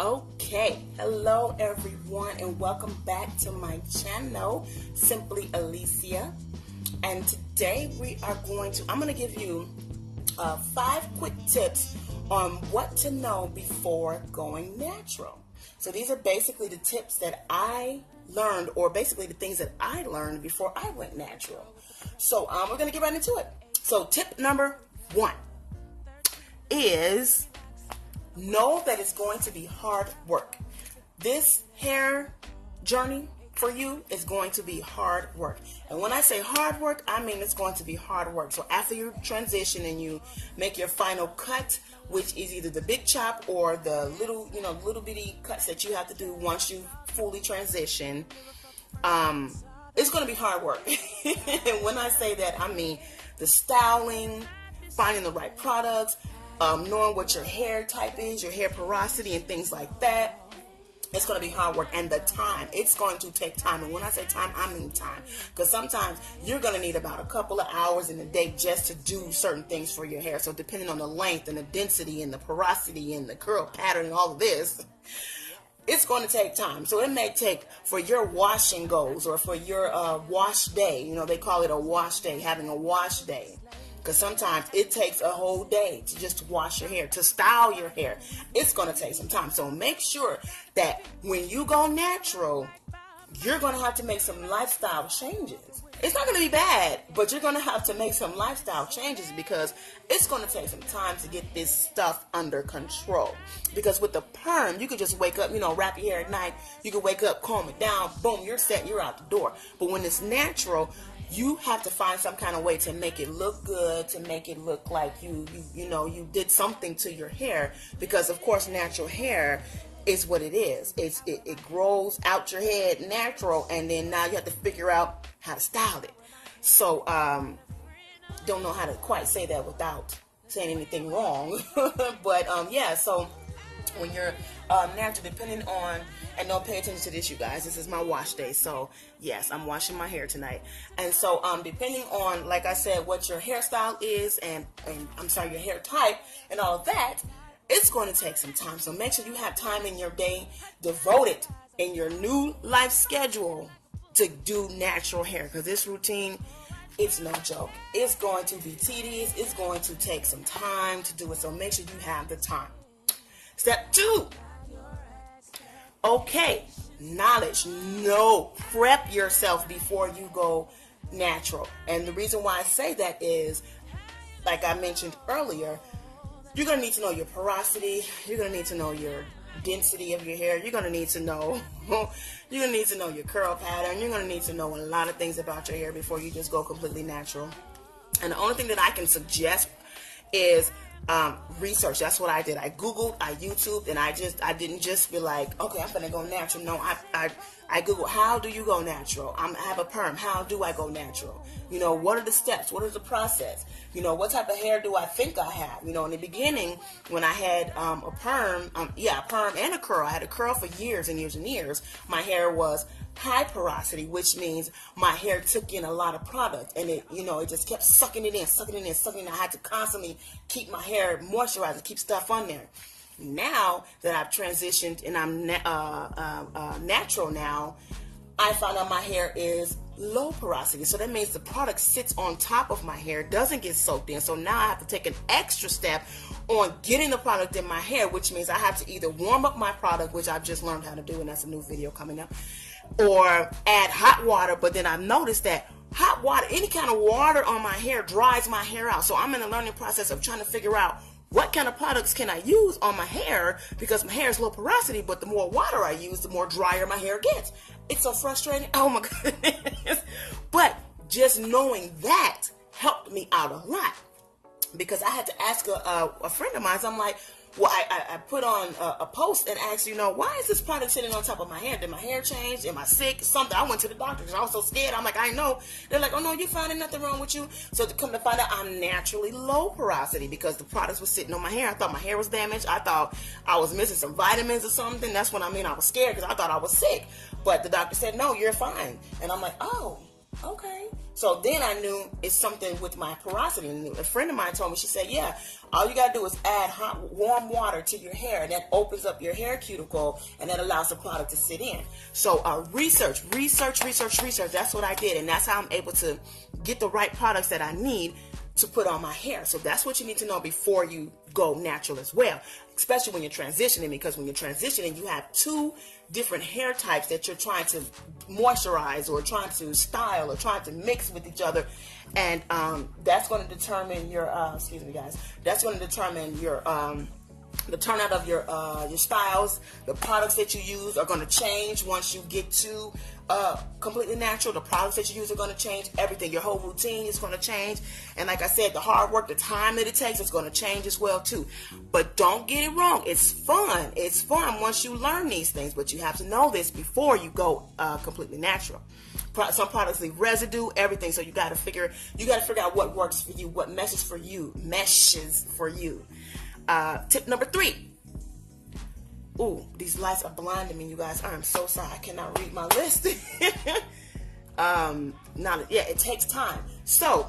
Okay, hello everyone, and welcome back to my channel, Simply Alicia. And today I'm going to give you 5 quick tips on what to know before going natural. So these are basically the tips that I learned, or basically the things that I learned before I went natural. So we're going to get right into it. So tip number 1 is know that it's going to be hard work. This hair journey for you is going to be hard work. And when I say hard work, I mean it's going to be hard work. So after you transition and you make your final cut, which is either the big chop or the little bitty cuts that you have to do once you fully transition, it's going to be hard work. And when I say that, I mean the styling, finding the right products, knowing what your hair type is, your hair porosity, and things like that. It's going to be hard work. And the time, it's going to take time. And when I say time, I mean time. Because sometimes you're going to need about a couple of hours in a day just to do certain things for your hair. So depending on the length and the density and the porosity and the curl pattern and all of this, it's going to take time. So it may take for your washing goes, or for your wash day. They call it a wash day, having a wash day. Because sometimes it takes a whole day to just wash your hair, to style your hair. It's going to take some time. So make sure that when you go natural, you're going to have to make some lifestyle changes. It's not going to be bad, but you're going to have to make some lifestyle changes because it's going to take some time to get this stuff under control. Because with the perm, you could just wake up, wrap your hair at night. You could wake up, comb it down, boom, you're set, you're out the door. But when it's natural, you have to find some kind of way to make it look good, to make it look like you did something to your hair. Because of course, natural hair is what it is. It grows out your head natural, and then now you have to figure out how to style it. So don't know how to quite say that without saying anything wrong. But yeah, so when you're natural, depending on, and don't pay attention to this, you guys, this is my wash day, so yes, I'm washing my hair tonight. And so depending on, like I said, what your hairstyle is, and your hair type and all of that, it's going to take some time. So make sure you have time in your day devoted in your new life schedule to do natural hair, because this routine, it's no joke. It's going to be tedious. It's going to take some time to do it, so make sure you have the time. Step 2. Okay, knowledge. No, prep yourself before you go natural. And the reason why I say that is, like I mentioned earlier, you're going to need to know your porosity. You're going to need to know your density of your hair. You're going to need to know your curl pattern. You're going to need to know a lot of things about your hair before you just go completely natural. And the only thing that I can suggest is research. That's what I did. I Googled, I YouTubed, and I didn't just be like, okay, I'm gonna go natural. No, I Googled, how do you go natural? I have a perm. How do I go natural? What are the steps? What is the process? What type of hair do I think I have? In the beginning, when I had a perm and a curl, I had a curl for years and years and years. My hair was high porosity, which means my hair took in a lot of product, and it just kept sucking it in. I had to constantly keep my hair moisturized, keep stuff on there. Now that I've transitioned and I'm natural now, I found out my hair is low porosity. So that means the product sits on top of my hair, doesn't get soaked in. So now I have to take an extra step on getting the product in my hair, which means I have to either warm up my product, which I've just learned how to do, and that's a new video coming up, or add hot water. But then I've noticed that hot water, any kind of water on my hair, dries my hair out. So I'm in a learning process of trying to figure out what kind of products can I use on my hair, because my hair is low porosity, but the more water I use, the more drier my hair gets. It's so frustrating. Oh my goodness. But just knowing that helped me out a lot, because I had to ask a friend of mine. So I'm like, well, I put on a post and asked, why is this product sitting on top of my hair? Did my hair change? Am I sick? Something. I went to the doctor because I was so scared. I'm like, I know. They're like, oh no, you finding nothing wrong with you. So to come to find out, I'm naturally low porosity because the products were sitting on my hair. I thought my hair was damaged. I thought I was missing some vitamins or something. That's when I was scared because I thought I was sick. But the doctor said, no, you're fine. And I'm like, oh. Okay. So then I knew it's something with my porosity. And a friend of mine told me, she said, yeah, all you got to do is add warm water to your hair, and that opens up your hair cuticle, and that allows the product to sit in. So research. That's what I did, and that's how I'm able to get the right products that I need to put on my hair. So that's what you need to know before you go natural as well, especially when you're transitioning, because when you're transitioning, you have two different hair types that you're trying to moisturize or trying to style or trying to mix with each other, and that's going to determine your excuse me guys, that's going to determine your the turnout of your styles. The products that you use are going to change once you get to completely natural. The products that you use are going to change. Everything, your whole routine is going to change. And like I said, the hard work, the time that it takes is going to change as well too. But don't get it wrong. It's fun. It's fun once you learn these things. But you have to know this before you go completely natural. Some products leave residue, everything. So you got to figure out what works for you, what meshes for you. Tip number 3. Ooh, these lights are blinding me, you guys. I am so sorry. I cannot read my list. It takes time. So,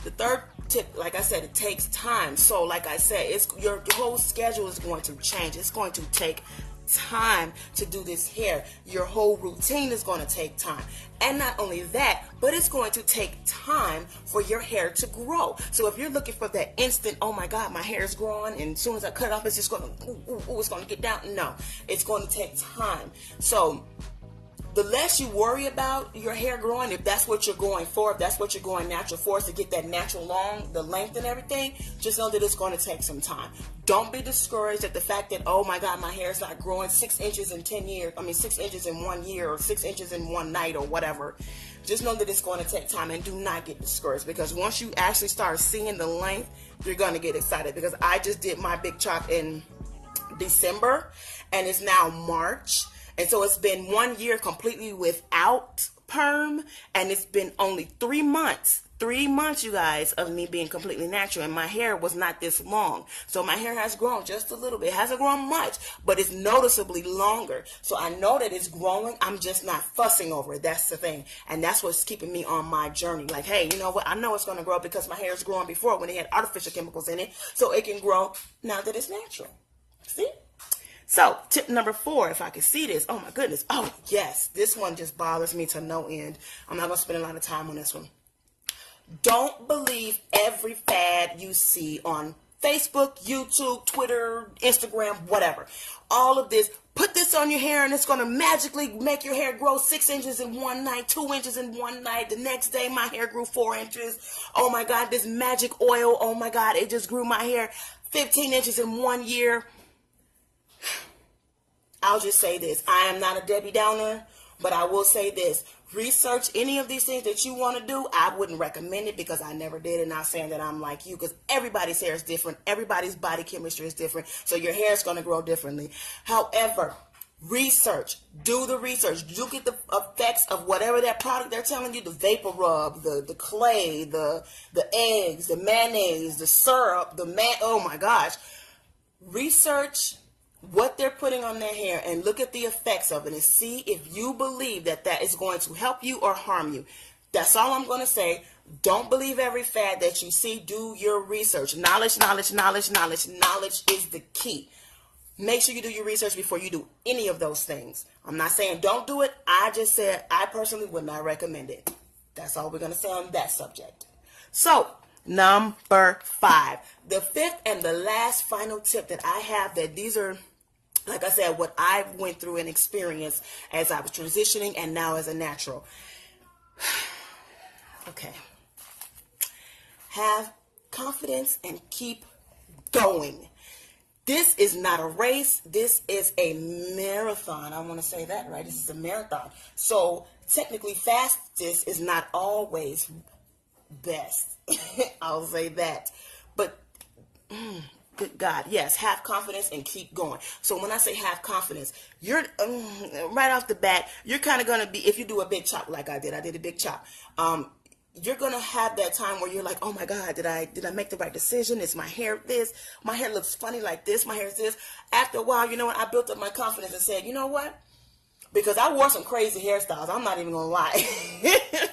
the third tip, like I said, it takes time. So, like I said, your whole schedule is going to change. It's going to take time to do this hair. Your whole routine is going to take time. And not only that, but it's going to take time for your hair to grow. So if you're looking for that instant, oh my God, my hair is growing, and as soon as I cut it off, it's just going to, it's going to get down. No, it's going to take time. So the less you worry about your hair growing, if that's what you're going for, if that's what you're going natural for, is to get that natural long, the length and everything, just know that it's going to take some time. Don't be discouraged at the fact that, oh my God, my hair is not growing 6 inches in 10 years. 6 inches in 1 year, or 6 inches in one night, or whatever. Just know that it's going to take time, and do not get discouraged, because once you actually start seeing the length, you're going to get excited. Because I just did my big chop in December, and it's now March. And so it's been 1 year completely without perm, and it's been only 3 months, you guys, of me being completely natural, and my hair was not this long. So my hair has grown just a little bit. It hasn't grown much, but it's noticeably longer. So I know that it's growing. I'm just not fussing over it. That's the thing. And that's what's keeping me on my journey. Like, hey, you know what? I know it's going to grow because my hair is growing before when it had artificial chemicals in it. So it can grow now that it's natural. See? So, tip number 4, if I can see this. Oh my goodness. Oh yes, this one just bothers me to no end. I'm not going to spend a lot of time on this one. Don't believe every fad you see on Facebook, YouTube, Twitter, Instagram, whatever. All of this, put this on your hair and it's going to magically make your hair grow 6 inches in one night, 2 inches in one night. The next day my hair grew 4 inches. Oh my God, this magic oil. Oh my God, it just grew my hair 15 inches in 1 year. I'll just say this. I am not a Debbie Downer, but I will say this. Research any of these things that you want to do. I wouldn't recommend it because I never did it. Not saying that I'm like you, because everybody's hair is different. Everybody's body chemistry is different. So your hair is going to grow differently. However, research. Do the research. Look at the effects of whatever that product they're telling you. The vapor rub, the clay, the eggs, the mayonnaise, the syrup, oh my gosh. Research what they're putting on their hair and look at the effects of it and see if you believe that that is going to help you or harm you. That's all I'm going to say. Don't believe every fad that you see. Do your research. Knowledge is the key. Make sure you do your research before you do any of those things. I'm not saying don't do it. I just said I personally would not recommend it. That's all we're going to say on that subject. So, number 5. The 5th and the last final tip that I have, that these are, like I said, what I went through and experienced as I was transitioning and now as a natural. Okay. Have confidence and keep going. This is not a race. This is a marathon. I want to say that right. This is a marathon. So technically fastest is not always best. I'll say that. But good God, yes, have confidence and keep going. So when I say have confidence, you're right off the bat, you're kind of going to be, if you do a big chop like I did a big chop, you're going to have that time where you're like, oh my God, did I make the right decision? Is my hair this? My hair looks funny like this. My hair is this. After a while, you know what? I built up my confidence and said, you know what? Because I wore some crazy hairstyles. I'm not even going to lie.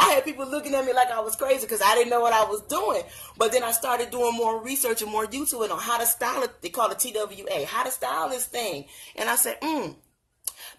I had people looking at me like I was crazy because I didn't know what I was doing. But then I started doing more research and more YouTube on how to style it. They call it TWA, how to style this thing. And I said,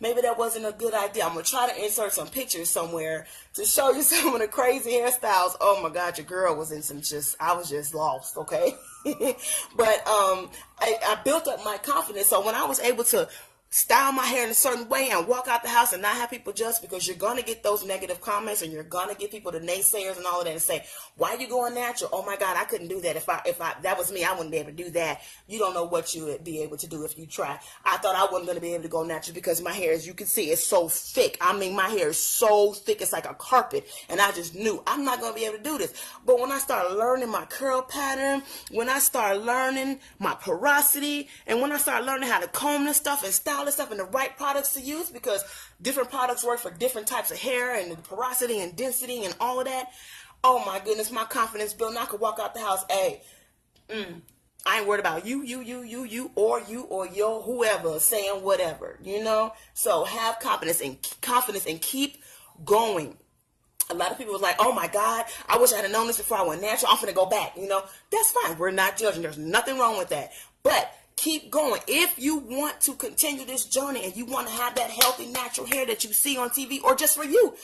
maybe that wasn't a good idea. I'm going to try to insert some pictures somewhere to show you some of the crazy hairstyles. Oh my God, your girl was in some I was just lost, okay? But I built up my confidence. So when I was able to style my hair in a certain way and walk out the house and not have people judge, because you're going to get those negative comments and you're going to get people, the naysayers and all of that, and say, why are you going natural? Oh my God, I couldn't do that. If I that was me, I wouldn't be able to do that. You don't know what you would be able to do if you try. I thought I wasn't going to be able to go natural because my hair, as you can see, is so thick. I mean, my hair is so thick, it's like a carpet. And I just knew I'm not going to be able to do this. But when I started learning my curl pattern, when I started learning my porosity, and when I started learning how to comb this stuff and style this stuff and the right products to use, because different products work for different types of hair and the porosity and density and all of that. Oh my goodness, my confidence built. And I could walk out the house, hey, I ain't worried about you, or your whoever saying whatever, you know. So have confidence and keep going. A lot of people was like, oh my God, I wish I had known this before I went natural. I'm finna go back, you know. That's fine. We're not judging. There's nothing wrong with that. But keep going. If you want to continue this journey and you want to have that healthy, natural hair that you see on TV, or just for you,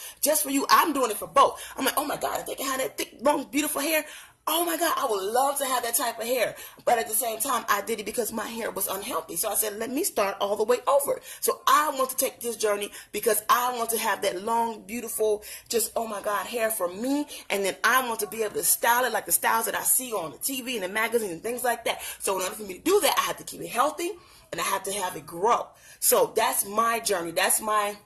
I'm doing it for both. I'm like, oh my God, if they can have that thick, long, beautiful hair, oh my God, I would love to have that type of hair. But at the same time, I did it because my hair was unhealthy. So I said, let me start all the way over. So I want to take this journey because I want to have that long, beautiful, just, oh my God, hair for me. And then I want to be able to style it like the styles that I see on the TV and the magazines and things like that. So in order for me to do that, I have to keep it healthy and I have to have it grow. So that's my journey. That's my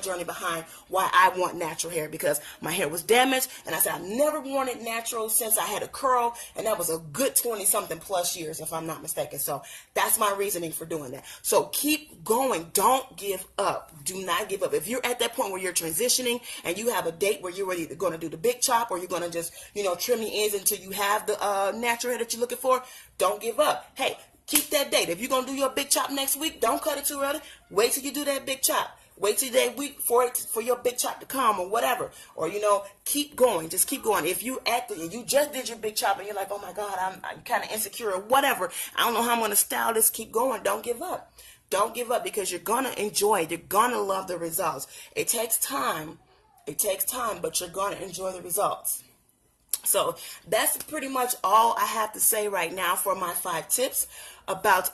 journey behind why I want natural hair, because my hair was damaged and I said I never wanted natural since I had a curl, and that was a good 20 something plus years if I'm not mistaken. So that's my reasoning for doing that. So keep going. Don't give up. Do not give up. If you're at that point where you're transitioning and you have a date where you're either going to do the big chop or you're going to just, trim your ends until you have the natural hair that you're looking for, don't give up. Hey, keep that date. If you're going to do your big chop next week, don't cut it too early. Wait till you do that big chop. Wait till that week for your big chop to come or whatever. Or, keep going. Just keep going. If you you just did your big chop and you're like, oh my God, I'm kind of insecure or whatever. I don't know how I'm going to style this. Keep going. Don't give up. Don't give up, because you're going to enjoy it. You're going to love the results. It takes time. But you're going to enjoy the results. So that's pretty much all I have to say right now for my 5 tips about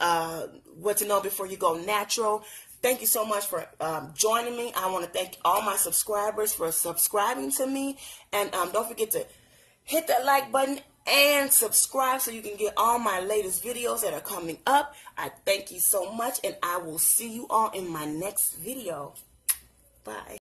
what to know before you go natural. Thank you so much for joining me. I want to thank all my subscribers for subscribing to me. And don't forget to hit that like button and subscribe so you can get all my latest videos that are coming up. I thank you so much, and I will see you all in my next video. Bye.